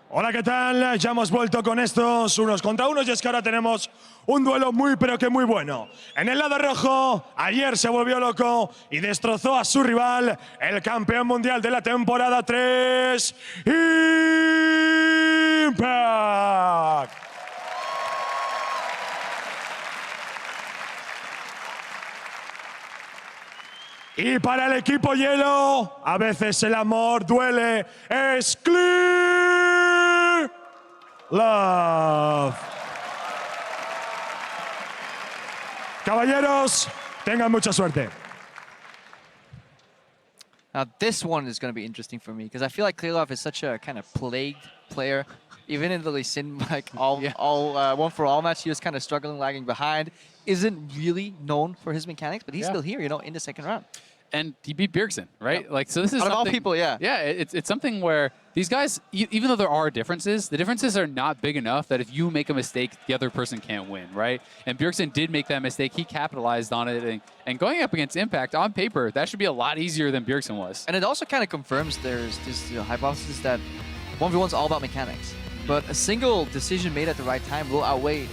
Hola, ¿qué tal? Ya hemos vuelto con estos unos contra unos y es que ahora tenemos un duelo muy pero que muy bueno. En el lado rojo, ayer se volvió loco y destrozó a su rival, el campeón mundial de la temporada 3, Impact. Y para el equipo hielo, a veces el amor duele, es ClearLove. Caballeros, tengan mucha suerte. Now this one is going to be interesting for me because I feel like ClearLove is such a kind of plagued player. Even in the Lee Sin, like all one for all match, he was kind of struggling, lagging behind. Isn't really known for his mechanics, but he's still here, you know, in the second round. And he beat Bjergsen, right? Yep. Like, so this is out of something, all people, yeah. Yeah, it's something where these guys, even though there are differences, the differences are not big enough that if you make a mistake, the other person can't win, right? And Bjergsen did make that mistake. He capitalized on it. And going up against Impact, on paper, that should be a lot easier than Bjergsen was. And it also kind of confirms there's this hypothesis that 1v1 is all about mechanics. But a single decision made at the right time will outweigh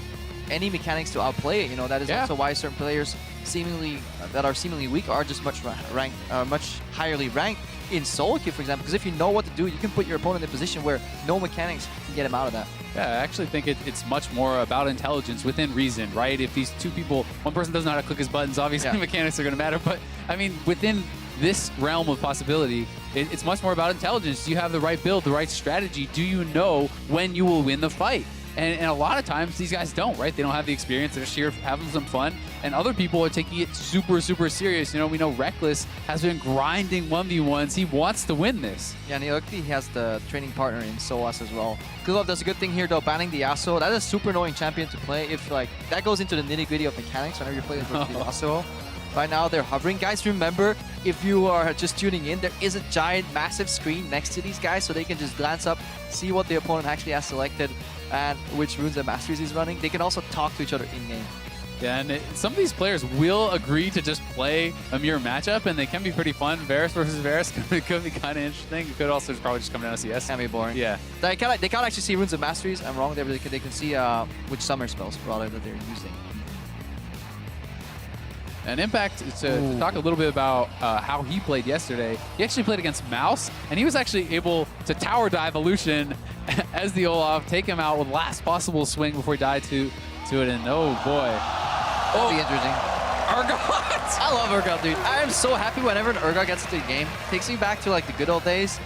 any mechanics to outplay it. You know, that is also why certain players that are seemingly weak are just much highly ranked in solo queue, for example. Because if you know what to do, you can put your opponent in a position where no mechanics can get him out of that. Yeah, I actually think it's much more about intelligence within reason, right? If these two people, one person doesn't know how to click his buttons, obviously mechanics are going to matter. But I mean, within this realm of possibility, it's much more about intelligence. Do you have the right build, the right strategy? Do you know when you will win the fight? And a lot of times, these guys don't, right? They don't have the experience. They're just here having some fun. And other people are taking it super, super serious. You know, we know Reckless has been grinding 1v1s. He wants to win this. Yeah, and he has the training partner in SOAS as well. ClearLove does a good thing here, though, banning the Azael. That is a super annoying champion to play if, like, that goes into the nitty-gritty of mechanics whenever you play with the Azael. Right now, they're hovering. Guys, remember, if you are just tuning in, there is a giant, massive screen next to these guys, so they can just glance up, see what the opponent actually has selected, and which runes and masteries he's running. They can also talk to each other in-game. Yeah, and some of these players will agree to just play a mirror matchup, and they can be pretty fun. Varus versus Varus could be kind of interesting. It could also probably just come down to CS. Can be boring. Yeah. They can't actually see runes and masteries. I'm wrong there, but they can see which summer spells rather that they're using. And Impact, to talk a little bit about how he played yesterday, he actually played against Mouse, and he was actually able to tower dive Illusion as the Olaf, take him out with last possible swing before he died to it, and oh boy. That'll be interesting. Urgot! I love Urgot, dude. I am so happy whenever an Urgot gets into the game. Takes me back to like the good old days.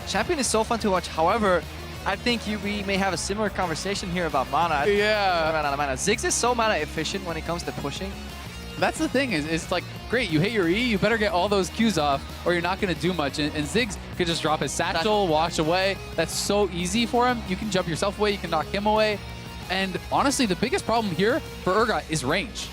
Champion is so fun to watch. However, I think we may have a similar conversation here about mana. Yeah. Ziggs is so mana efficient when it comes to pushing. That's the thing, is it's like, great, you hit your E, you better get all those Qs off, or you're not going to do much. And Ziggs could just drop his satchel, wash away. That's so easy for him. You can jump yourself away, you can knock him away. And honestly, the biggest problem here for Urgot is range.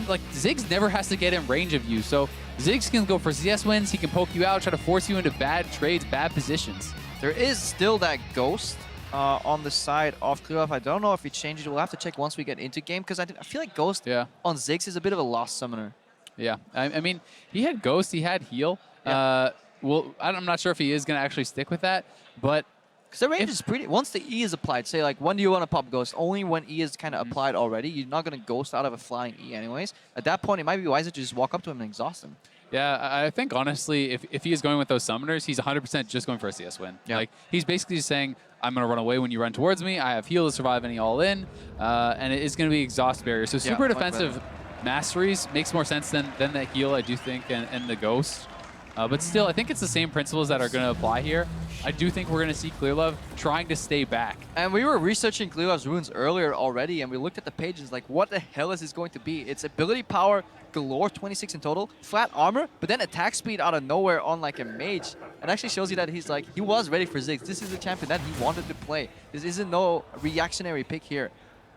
Like, Ziggs never has to get in range of you. So Ziggs can go for CS wins, he can poke you out, try to force you into bad trades, bad positions. There is still that Ghost on the side of ClearLove. I don't know if he changes. We'll have to check once we get into game, because I feel like Ghost on Ziggs is a bit of a lost summoner. Yeah, I mean, he had Ghost, he had Heal. Yeah. Well, I'm not sure if he is going to actually stick with that, but because the range is pretty. Once the E is applied, say like, when do you want to pop Ghost? Only when E is kind of applied already. You're not going to Ghost out of a flying E anyways. At that point, it might be wiser to just walk up to him and exhaust him. Yeah, I think honestly, if he is going with those summoners, he's 100% just going for a CS win. Yeah. Like, he's basically just saying, I'm going to run away when you run towards me. I have heal to survive any all-in, and it is going to be exhaust barrier. So super defensive masteries makes more sense than that heal, I do think, and the Ghost. But still, I think it's the same principles that are going to apply here. I do think we're going to see ClearLove trying to stay back. And we were researching ClearLove's runes earlier already, and we looked at the pages like, what the hell is this going to be? It's ability power galore, 26 in total, flat armor, but then attack speed out of nowhere on like a mage. It actually shows you that he's like, he was ready for Ziggs. This is the champion that he wanted to play. This isn't no reactionary pick here.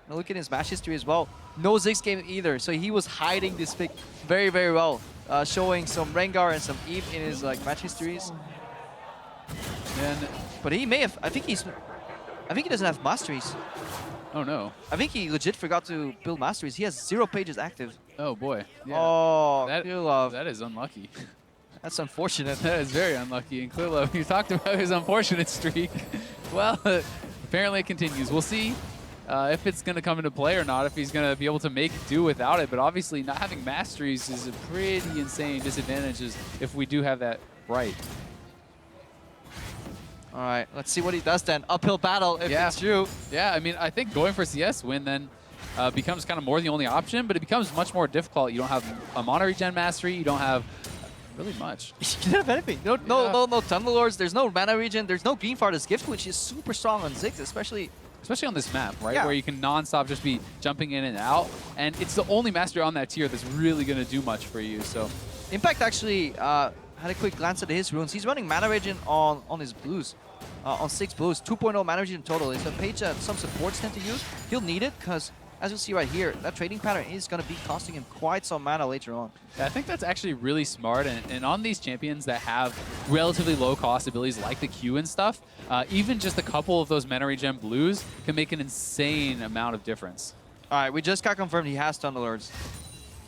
Now look at his match history as well. No Ziggs game either, so he was hiding this pick very, very well. Showing some Rengar and some Eve in his like match histories. But he may have, I think he doesn't have masteries. Oh no. I think he legit forgot to build masteries. He has 0 pages active. Oh boy. Yeah. Oh, ClearLove. That is unlucky. That's unfortunate. That is very unlucky. And ClearLove, you talked about his unfortunate streak. Well, apparently it continues. We'll see if it's going to come into play or not, if he's going to be able to make do without it. But obviously, not having masteries is a pretty insane disadvantage if we do have that right. All right, let's see what he does then. Uphill battle if it's true. Yeah, I mean, I think going for CS win then becomes kind of more the only option, but it becomes much more difficult. You don't have a mono regen mastery. You don't have really much. You don't have anything. No Tunnel Lords. There's no mana regen. There's no Green Farthest Gift, which is super strong on Ziggs, especially on this map, right? Where you can non-stop just be jumping in and out. And it's the only mastery on that tier that's really going to do much for you. So Impact actually had a quick glance at his runes. He's running mana regen on his blues. On 6 blues, 2.0 mana regen total. It's a page that some supports tend to use. He'll need it because, as you'll see right here, that trading pattern is going to be costing him quite some mana later on. Yeah, I think that's actually really smart. And on these champions that have relatively low cost abilities like the Q and stuff, even just a couple of those mana regen blues can make an insane amount of difference. All right, we just got confirmed he has Tunnel Lords.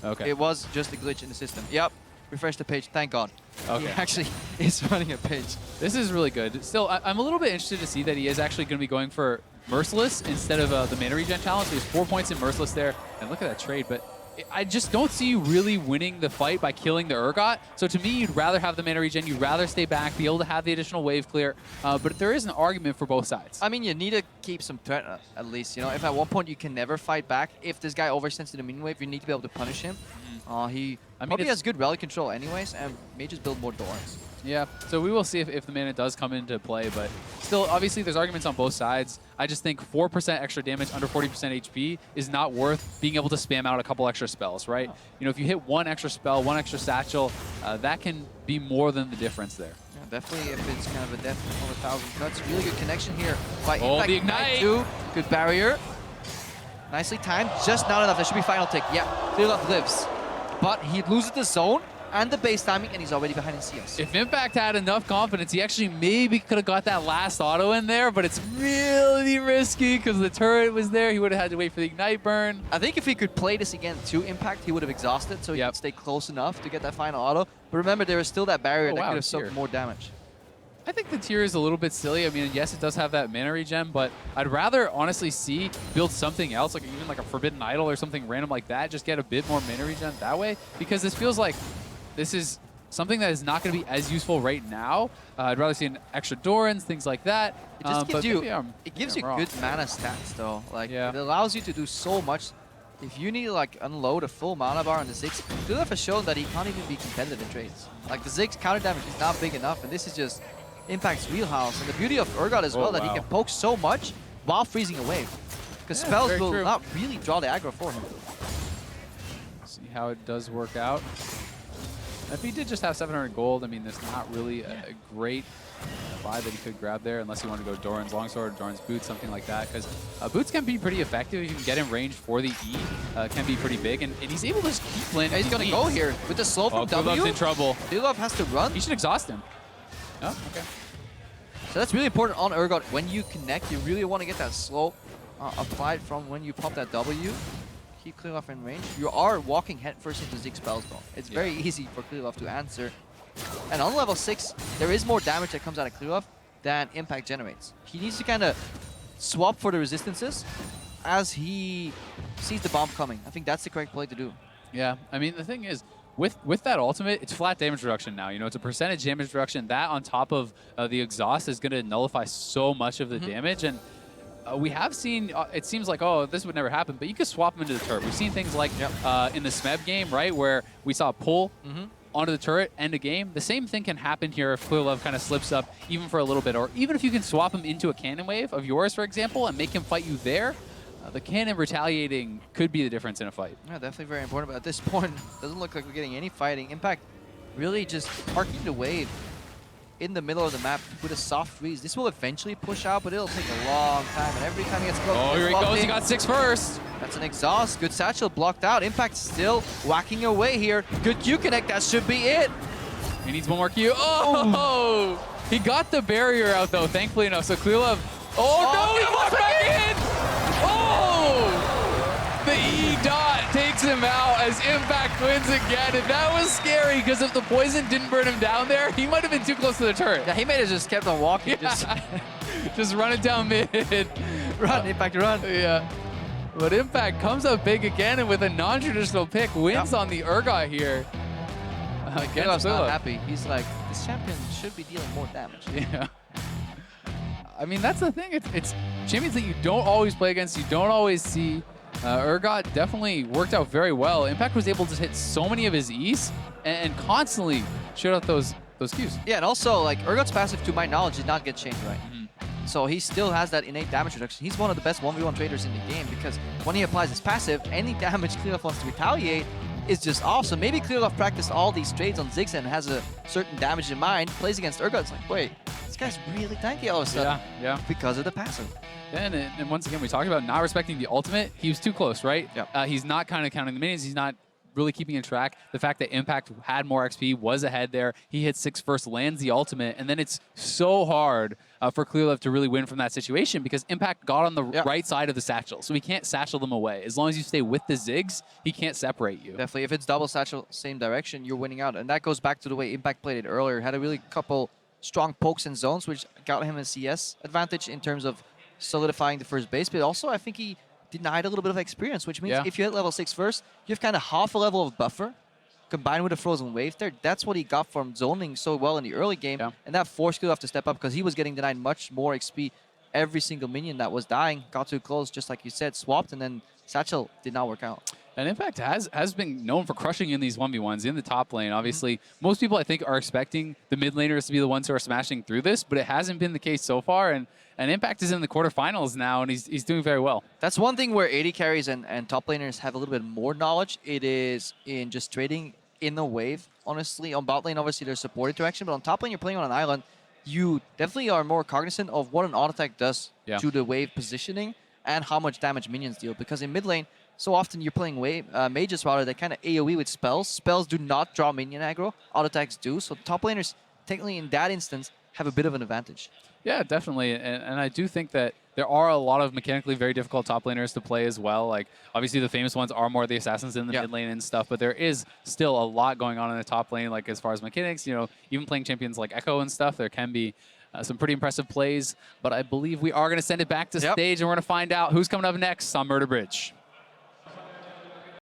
Okay. It was just a glitch in the system. Yep. Refresh the page, thank God. Okay. He actually is running a page. This is really good. Still, I'm a little bit interested to see that he is actually going to be going for Merciless instead of the mana regen challenge. So he's 4 points in Merciless there. And look at that trade. But I just don't see you really winning the fight by killing the Urgot. So to me, you'd rather have the mana regen. You'd rather stay back, be able to have the additional wave clear. But there is an argument for both sides. I mean, you need to keep some threat at least. You know, if at one point you can never fight back, if this guy overextends to the minion wave, you need to be able to punish him. He probably has good rally control anyways, and may just build more doors. Yeah, so we will see if the mana does come into play, but still, obviously, there's arguments on both sides. I just think 4% extra damage under 40% HP is not worth being able to spam out a couple extra spells, right? You know, if you hit one extra spell, one extra satchel, that can be more than the difference there. Yeah, definitely if it's kind of a death of 1,000 cuts. Really good connection here by Impact. The Ignite! Too. Good barrier. Nicely timed, just not enough. That should be final tick. Yeah, ClearLove lives. But he loses the zone and the base timing, and he's already behind in CS. If Impact had enough confidence, he actually maybe could have got that last auto in there, but it's really risky because the turret was there. He would have had to wait for the Ignite burn. I think if he could play this again to Impact, he would have exhausted, so he could stay close enough to get that final auto. But remember, there is still that barrier that could have soaked more damage. I think the tier is a little bit silly. I mean, yes, it does have that mana regen, but I'd rather honestly see build something else, like even like a Forbidden Idol or something random like that, just get a bit more mana regen that way, because this feels like this is something that is not going to be as useful right now. I'd rather see an extra Dorans, things like that. It just gives you, it gives you good mana stats though. Like it allows you to do so much. If you need to like unload a full mana bar on the Ziggs, ClearLove has shown that he can't even be competitive in trades. Like the Ziggs counter damage is not big enough, and this is just Impact's wheelhouse. And the beauty of Urgot as well, that he can poke so much while freezing a wave. Because spells will not really draw the aggro for him. See how it does work out. If he did just have 700 gold, I mean, there's not really a great buy that he could grab there, unless you want to go Doran's Longsword, Doran's Boots, something like that. Because boots can be pretty effective. If you can get in range for the E, can be pretty big. And he's able to just keep landing. He's going to go here with the slow from W. ClearLove's in trouble. ClearLove has to run. He should exhaust him. Oh, okay. So that's really important on Urgot. When you connect, you really want to get that slow applied from when you pop that W. Keep ClearLove in range. You are walking headfirst into Ziggs spells though. It's very easy for ClearLove to answer. And on level 6, there is more damage that comes out of ClearLove than Impact generates. He needs to kind of swap for the resistances as he sees the bomb coming. I think that's the correct play to do. Yeah, I mean, the thing is, with that ultimate, it's flat damage reduction now. You know, it's a percentage damage reduction. That on top of the exhaust is going to nullify so much of the damage. And we have seen, it seems like, oh, this would never happen, but you could swap them into the turret. We've seen things like in the Smeb game, right, where we saw a pull onto the turret, end a game. The same thing can happen here if ClearLove kind of slips up even for a little bit. Or even if you can swap him into a cannon wave of yours, for example, and make him fight you there, the cannon retaliating could be the difference in a fight. Yeah, definitely very important. But at this point, doesn't look like we're getting any fighting. Impact really just parking the wave in the middle of the map with a soft freeze. This will eventually push out, but it'll take a long time. And every time he gets close, oh, here he goes. He got 6 first. That's an exhaust. Good satchel blocked out. Impact still whacking away here. Good Q connect. That should be it. He needs one more Q. Oh! He got the barrier out, though, thankfully enough. So ClearLove. Oh, no! He walked back in! Oh! The E dot takes him out, as Impact wins again. And that was scary because if the poison didn't burn him down there, he might have been too close to the turret. Yeah, he may have just kept on walking. Yeah. Just run it down mid. Run, Impact, run. Yeah. But Impact comes up big again and with a non-traditional pick wins on the Urgot here. Against not happy. He's like, this champion should be dealing more damage. Yeah. I mean, that's the thing. It's champions that you don't always play against, you don't always see. Urgot definitely worked out very well. Impact was able to hit so many of his E's and constantly showed out those Qs. Yeah, and also, like, Urgot's passive, to my knowledge, did not get changed right. So he still has that innate damage reduction. He's one of the best 1v1 traders in the game because when he applies his passive, any damage ClearLove wants to retaliate is just awesome. Maybe ClearLove practiced all these trades on Ziggs and has a certain damage in mind, plays against Urgot, it's like, wait, this guy's really tanky all of a sudden. Yeah. Because of the passive. And once again, we talked about not respecting the ultimate. He was too close, right? Yep. He's not kind of counting the minions. He's not really keeping in track. The fact that Impact had more XP, was ahead there. He hit 6 first, lands the ultimate, and then it's so hard for ClearLove to really win from that situation because Impact got on the right side of the satchel, so he can't satchel them away. As long as you stay with the Ziggs, he can't separate you. Definitely. If it's double satchel, same direction, you're winning out. And that goes back to the way Impact played it earlier. Had a really couple strong pokes and zones, which got him a CS advantage in terms of solidifying the first base. But also, I think he denied a little bit of experience, which means if you hit level 6 first, you have kind of half a level of buffer combined with a frozen wave there. That's what he got from zoning so well in the early game. And that forced ClearLove to step up because he was getting denied much more XP. Every single minion that was dying got too close, just like you said, swapped, and then Satchel did not work out. And Impact has been known for crushing in these 1v1s in the top lane. Obviously, most people, I think, are expecting the mid laners to be the ones who are smashing through this, but it hasn't been the case so far. And Impact is in the quarterfinals now, and he's doing very well. That's one thing where AD carries and top laners have a little bit more knowledge. It is in just trading in the wave, honestly. On bot lane, obviously, there's support interaction, but on top lane, you're playing on an island. You definitely are more cognizant of what an auto attack does to the wave positioning and how much damage minions deal. Because in mid lane, so often you're playing wave, mages rather, that kind of AoE with spells. Spells do not draw minion aggro, auto attacks do. So top laners, technically in that instance, have a bit of an advantage. Yeah, definitely. And I do think that there are a lot of mechanically very difficult top laners to play as well. Like, obviously, the famous ones are more the assassins in the mid lane and stuff, but there is still a lot going on in the top lane, like as far as mechanics. You know, even playing champions like Echo and stuff, there can be some pretty impressive plays. But I believe we are going to send it back to stage, and we're going to find out who's coming up next on Murder Bridge.